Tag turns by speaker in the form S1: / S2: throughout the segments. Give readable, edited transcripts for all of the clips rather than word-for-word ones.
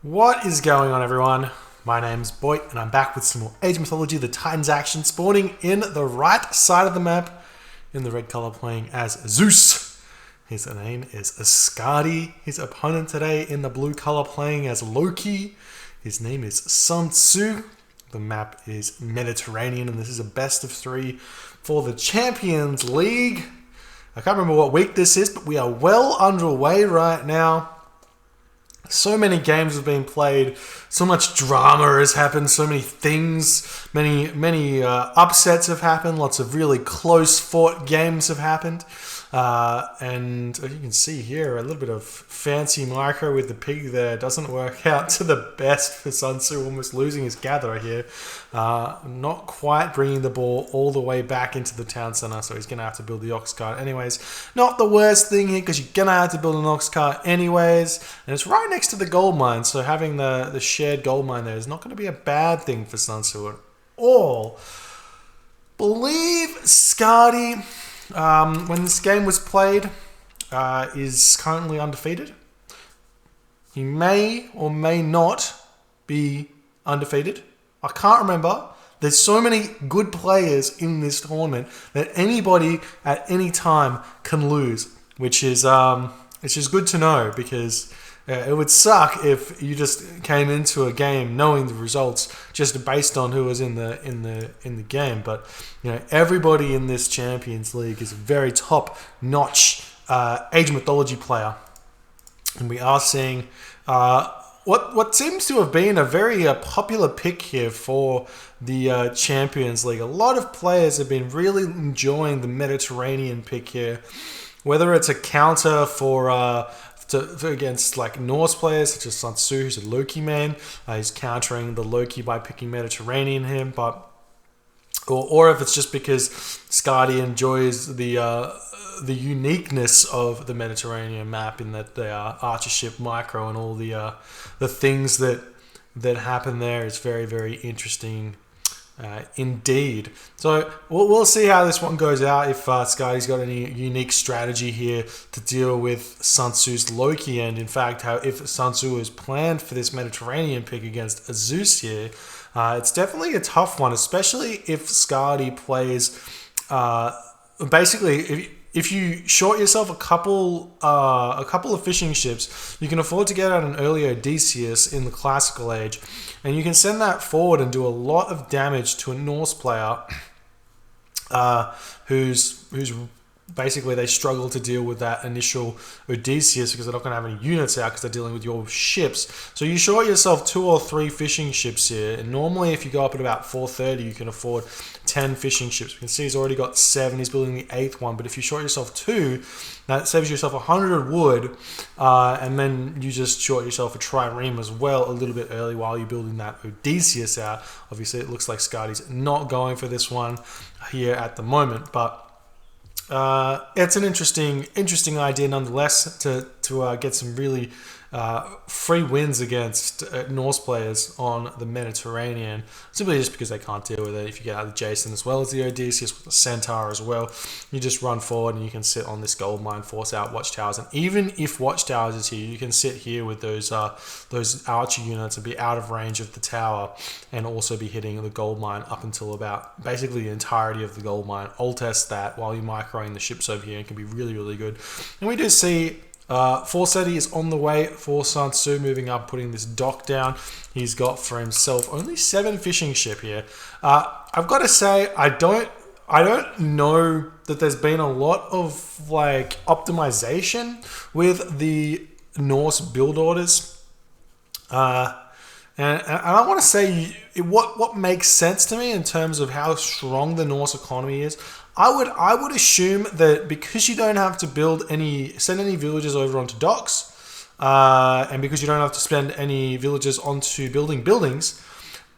S1: What is going on, everyone? My name's Boyt, and I'm back with some more Age Mythology, the Titans action, spawning in the right side of the map, in the red color, playing as Zeus. His name is Skady. His opponent today in the blue color, playing as Loki. His name is SunTzu. The map is Mediterranean, and this is a best of 3 for the Champions League. I can't remember what week this is, but we are well underway right now. So many games have been played, so much drama has happened, so many things, many upsets have happened, lots of really close fought games have happened. And as you can see here, a little bit of fancy micro with the pig there doesn't work out to the best for SunTzu, almost losing his gatherer here. Not quite bringing the ball all the way back into the town center, so he's going to have to build the ox cart anyways. Not the worst thing here, because you're going to have to build an ox cart anyways, and it's right next to the gold mine, so having the shared gold mine there is not going to be a bad thing for SunTzu at all. Believe Skady, when this game was played, is currently undefeated. He may or may not be undefeated. I can't remember. There's so many good players in this tournament that anybody at any time can lose, which is it's just good to know, because it would suck if you just came into a game knowing the results just based on who was in the game. But you know, everybody in this Champions League is a very top-notch Age Mythology player, and we are seeing what seems to have been a very popular pick here for the Champions League. A lot of players have been really enjoying the Mediterranean pick here, whether it's a counter for against like Norse players such as SunTzu, who's a Loki man. He's countering the Loki by picking Mediterranean here, or if it's just because Skady enjoys the uniqueness of the Mediterranean map, in that they are Archership micro and all the things that happen there is very, very interesting. Indeed. So we'll see how this one goes out, if Skady's got any unique strategy here to deal with SunTzu's Loki, and in fact, how if SunTzu is planned for this Mediterranean pick against Zeus here. It's definitely a tough one, especially if Skady plays basically if you short yourself a couple of fishing ships, you can afford to get out an early Odysseus in the classical age, and you can send that forward and do a lot of damage to a Norse player who's basically, they struggle to deal with that initial Odysseus because they're not going to have any units out because they're dealing with your ships. So you short yourself 2 or 3 fishing ships here, and normally if you go up at about 430, you can afford 10 fishing ships. We can see he's already got 7. He's building the 8th one, but if you short yourself 2, that saves yourself 100 wood, and then you just short yourself a trireme as well a little bit early while you're building that Odysseus out. Obviously, it looks like Skady's not going for this one here at the moment, but it's an interesting idea nonetheless to get some really free wins against Norse players on the Mediterranean, simply just because they can't deal with it. If you get out the Jason as well as the Odysseus with the Centaur as well, you just run forward and you can sit on this gold mine, force out watchtowers, and even if watchtowers is here, you can sit here with those archer units and be out of range of the tower, and also be hitting the gold mine up until about basically the entirety of the gold mine. I'll test that while you're microing the ships over here, and can be really, really good. And we do see Skady is on the way for SunTzu, moving up, putting this dock down. He's got for himself only 7 fishing ship here. I've got to say, I don't know that there's been a lot of like optimization with the Norse build orders. And I want to say what makes sense to me in terms of how strong the Norse economy is. I would assume that because you don't have to send any villagers over onto docks, and because you don't have to spend any villagers onto building buildings,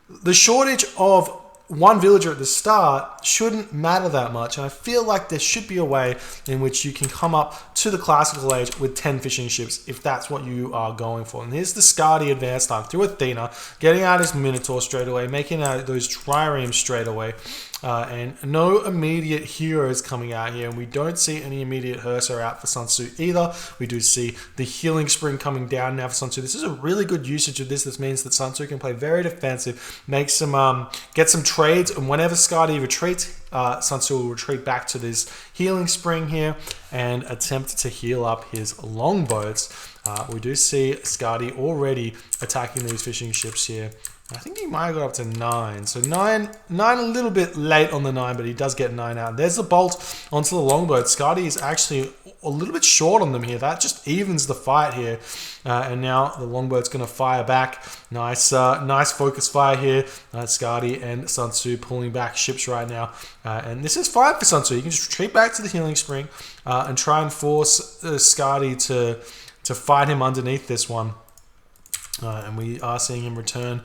S1: the shortage of one villager at the start shouldn't matter that much, and I feel like there should be a way in which you can come up to the classical age with 10 fishing ships if that's what you are going for. And here's the Skady advance time through Athena, getting out his Minotaur straight away, making out those triremes straight away. And no immediate heroes coming out here, and we don't see any immediate Hersa out for SunTzu either. We do see the healing spring coming down now for SunTzu. This is a really good usage of this. This means that SunTzu can play very defensive, make some, get some trades, and whenever Skady retreats, SunTzu will retreat back to this healing spring here and attempt to heal up his longboats. We do see Skady already attacking these fishing ships here. I think he might have got up to 9. So 9 a little bit late on the 9, but he does get 9 out. There's the bolt onto the longboat. Skady is actually a little bit short on them here. That just evens the fight here. And now the longboat's going to fire back. Nice focus fire here. Skady and SunTzu pulling back ships right now. And this is fine for SunTzu. You can just retreat back to the healing spring and try and force Skady to fight him underneath this one. And we are seeing him return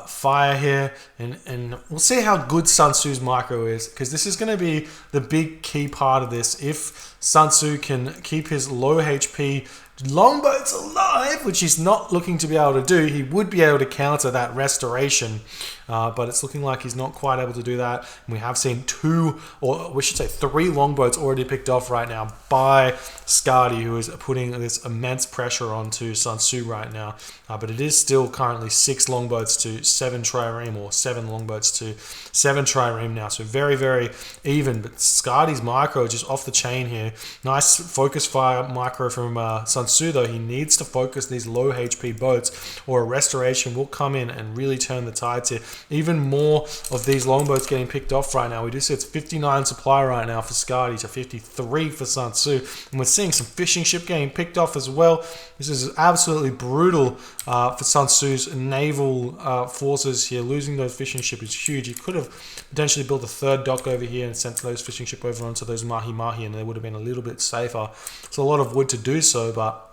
S1: fire here, and we'll see how good SunTzu's micro is, because this is going to be the big key part of this. If SunTzu can keep his low HP longboats alive, which he's not looking to be able to do, he would be able to counter that restoration, but it's looking like he's not quite able to do that. And we have seen 2, or we should say 3 longboats already picked off right now by Skady, who is putting this immense pressure onto SunTzu right now. But it is still currently 6 longboats to 7 trireme, or 7 longboats to 7 trireme now. So very, very even. But Skady's micro is just off the chain here. Nice focus fire micro from SunTzu, though. He needs to focus these low HP boats, or a restoration will come in and really turn the tides here. Even more of these longboats getting picked off right now. We do see it's 59 supply right now for Skady to 53 for SunTzu. And we're seeing some fishing ship getting picked off as well. This is absolutely brutal for SunTzu's naval forces here. Losing those fishing ship is huge. He could have potentially built a 3rd dock over here and sent those fishing ship over onto those mahi-mahi, and they would have been a little bit safer. It's a lot of wood to do so, but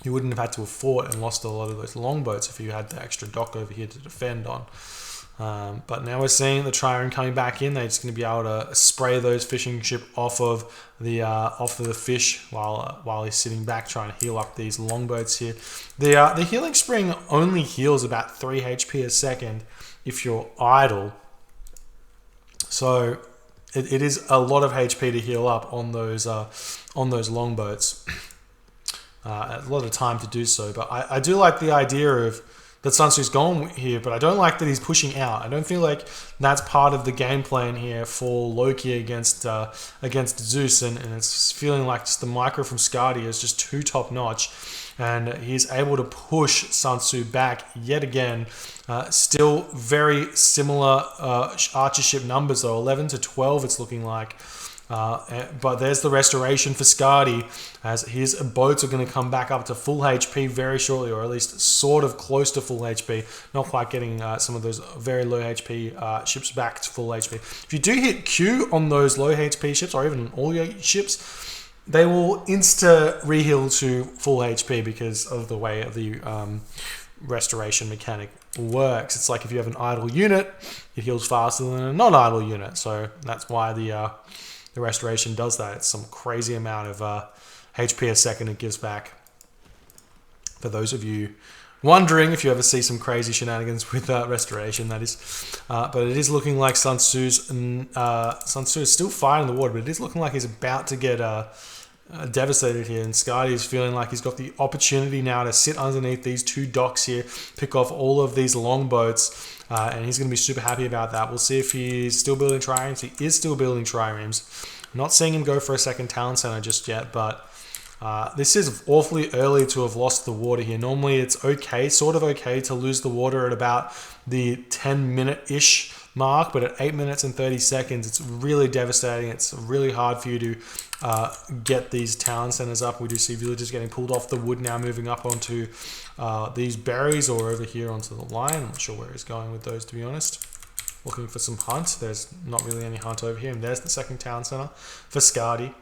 S1: you wouldn't have had to have fought and lost a lot of those longboats if you had the extra dock over here to defend on. But now we're seeing the trireme coming back in. They're just going to be able to spray those fishing ship off of the fish while he's sitting back trying to heal up these longboats here. The healing spring only heals about 3 HP a second if you're idle. So it is a lot of HP to heal up on those longboats. A lot of time to do so, but I do like the idea of that SunTzu's gone here, but I don't like that he's pushing out. I don't feel like that's part of the game plan here for Loki against Zeus, and it's feeling like just the micro from Skady is just too top notch, and he's able to push SunTzu back yet again. Still very similar archer ship numbers though, 11 to 12 it's looking like. But there's the restoration for Skady, as his boats are going to come back up to full HP very shortly, or at least sort of close to full HP. Not quite getting some of those very low HP ships back to full HP. If you do hit Q on those low HP ships, or even all your ships, they will insta reheal to full HP because of the way the restoration mechanic works. It's like if you have an idle unit, it heals faster than a non-idle unit. So that's why the restoration does that. It's some crazy amount of HP a second it gives back. For those of you wondering if you ever see some crazy shenanigans with restoration, that is. But it is looking like SunTzu is still fighting the water, but it is looking like he's about to get devastated here, and Skady is feeling like he's got the opportunity now to sit underneath these 2 docks here, pick off all of these longboats, and he's going to be super happy about that. We'll see if he's still building triremes. He is still building triremes. I'm not seeing him go for a second talent center just yet, but this is awfully early to have lost the water here. Normally it's okay, sort of okay, to lose the water at about the 10-minute-ish mark, but at 8 minutes and 30 seconds, it's really devastating. It's really hard for you to get these town centers up. We do see villagers getting pulled off the wood now, moving up onto these berries, or over here onto the line. I'm not sure where he's going with those, to be honest. Looking for some hunt. There's not really any hunt over here, and there's the second town center for Skady.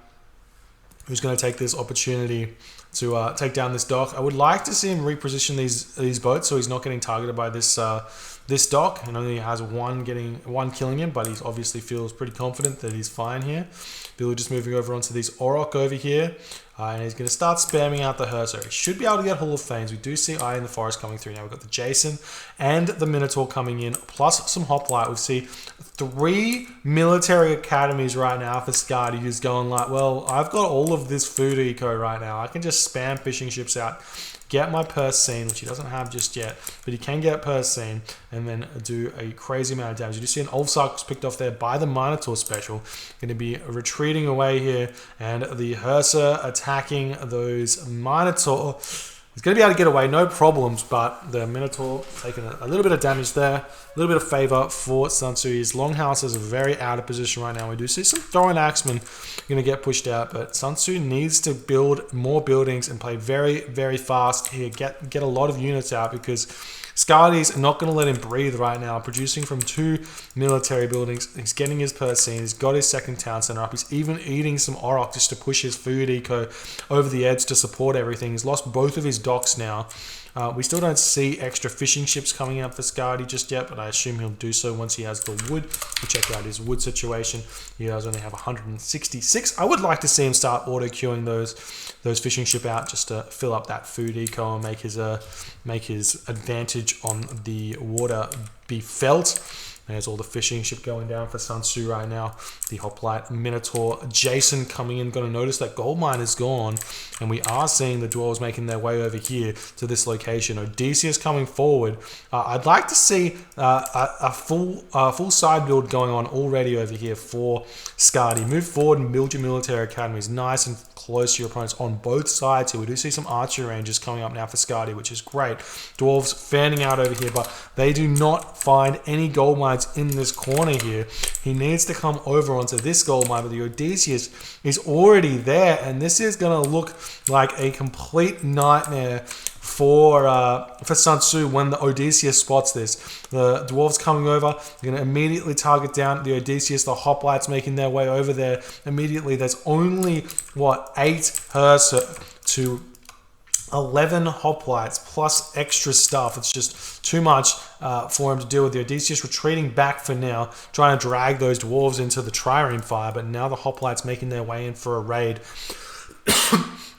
S1: who's going to take this opportunity to take down this dock. I would like to see him reposition these boats so he's not getting targeted by this dock. And only has one killing him, but he obviously feels pretty confident that he's fine here. Billy just moving over onto these Auroch over here. And he's going to start spamming out the Herso. He should be able to get Hall of Fames. We do see Eye in the Forest coming through now. We've got the Jason and the Minotaur coming in, plus some Hoplite. We see 3 military academies right now for Skady, who's going like, well, I've got all of this food eco right now. I can just spam fishing ships out, get my purse scene, which he doesn't have just yet, but he can get purse scene and then do a crazy amount of damage. You do see an Ulfsark was picked off there by the Minotaur special. Going to be retreating away here, and the Hersa attacking those Minotaur. He's going to be able to get away, no problems, but the Minotaur taking a little bit of damage there, a little bit of favor for SunTzu. His Longhouses are very out of position right now. We do see some throwing axemen going to get pushed out, but SunTzu needs to build more buildings and play very, very fast here. Get a lot of units out, because Skady's not going to let him breathe right now, producing from 2 military buildings. He's getting his purse scene. He's got his second town center up. He's even eating some Auroch just to push his food eco over the edge to support everything. He's lost both of his docks now. We still don't see extra fishing ships coming out for Skady just yet, but I assume he'll do so once he has the wood. We'll check out his wood situation. He does only have 166. I would like to see him start auto-queuing those fishing ship out just to fill up that food eco and make his advantage on the water be felt. There's all the fishing ship going down for SunTzu right now. The Hoplite Minotaur Jason coming in. Going to notice that gold mine is gone, and we are seeing the dwarves making their way over here to this location. Odysseus coming forward. I'd like to see a full side build going on already over here for Skady. Move forward and build your military academies nice and close to your opponents on both sides here. We do see some archery ranges coming up now for Skady, which is great. Dwarves fanning out over here, but they do not find any gold mines in this corner here. He needs to come over onto this gold mine, but the Odysseus is already there, and this is going to look like a complete nightmare for SunTzu when the Odysseus spots this. The dwarves coming over, they're going to immediately target down the Odysseus. The hoplites making their way over there immediately. There's only, 8 Hersa to 11 hoplites plus extra stuff. It's just too much for him to deal with. The Odysseus retreating back for now, trying to drag those dwarves into the trireme fire, but now the hoplites making their way in for a raid.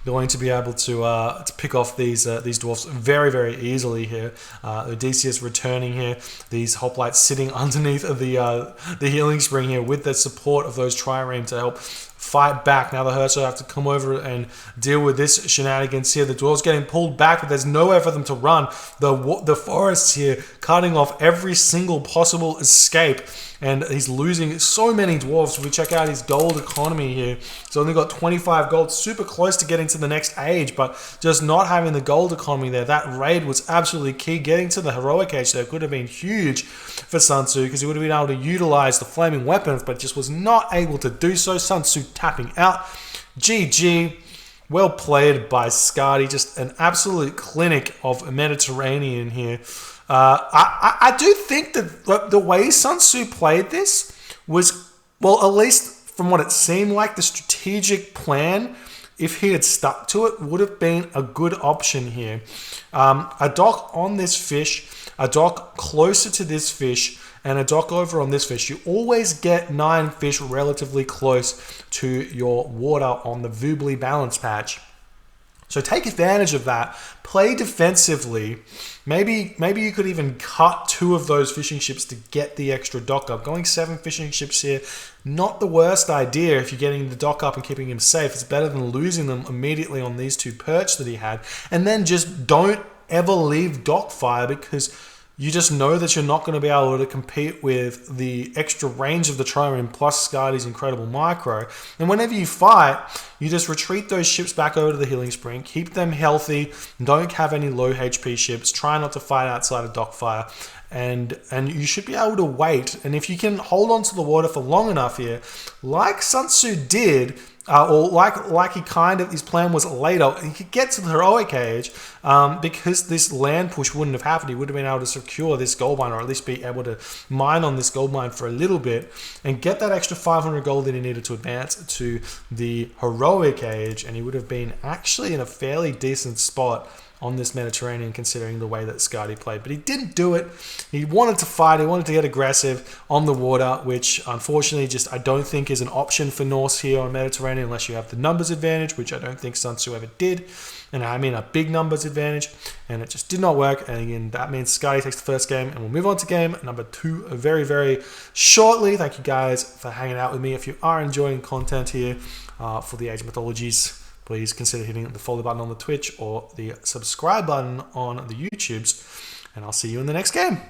S1: Going to be able to pick off these dwarfs very, very easily here. Odysseus returning here. These hoplites sitting underneath of the healing spring here with the support of those trireme to help fight back. Now the Hersa have to come over and deal with this shenanigans here. The dwarves getting pulled back, but there's nowhere for them to run. The forests here cutting off every single possible escape, and he's losing so many dwarves. We check out his gold economy here. He's only got 25 gold, super close to getting to the next age, but just not having the gold economy there. That raid was absolutely key. Getting to the heroic age there could have been huge for SunTzu, because he would have been able to utilize the flaming weapons, but just was not able to do so. SunTzu tapping out. GG. Well played by Skady. Just an absolute clinic of Mediterranean here. I do think that the way SunTzu played this was, well, at least from what it seemed like, the strategic plan, if he had stuck to it, would have been a good option here. A dock on this fish, a dock closer to this fish, and a dock over on this fish. You always get 9 fish relatively close to your water on the Voobly balance patch. So take advantage of that. Play defensively. Maybe you could even cut 2 of those fishing ships to get the extra dock up. Going 7 fishing ships here, not the worst idea if you're getting the dock up and keeping him safe. It's better than losing them immediately on these 2 perch that he had. And then just don't ever leave dock fire, because you just know that you're not going to be able to compete with the extra range of the trireme plus Skady's incredible micro. And whenever you fight, you just retreat those ships back over to the healing spring, keep them healthy, don't have any low HP ships, try not to fight outside of dock fire, and you should be able to wait. And if you can hold on to the water for long enough here, like SunTzu did or like he kind of, his plan was later, he could get to the heroic age because this land push wouldn't have happened. He would have been able to secure this gold mine, or at least be able to mine on this gold mine for a little bit and get that extra 500 gold that he needed to advance to the heroic age, and he would have been actually in a fairly decent spot on this Mediterranean, considering the way that Skady played. But he didn't do it. He wanted to fight. He wanted to get aggressive on the water, which unfortunately just I don't think is an option for Norse here on Mediterranean unless you have the numbers advantage, which I don't think SunTzu ever did. And I mean a big numbers advantage. And it just did not work. And again, that means Skady takes the first game. And we'll move on to game number 2 very, very shortly. Thank you guys for hanging out with me. If you are enjoying content here for the Age of Mythologies, please consider hitting the follow button on the Twitch or the subscribe button on the YouTubes. And I'll see you in the next game.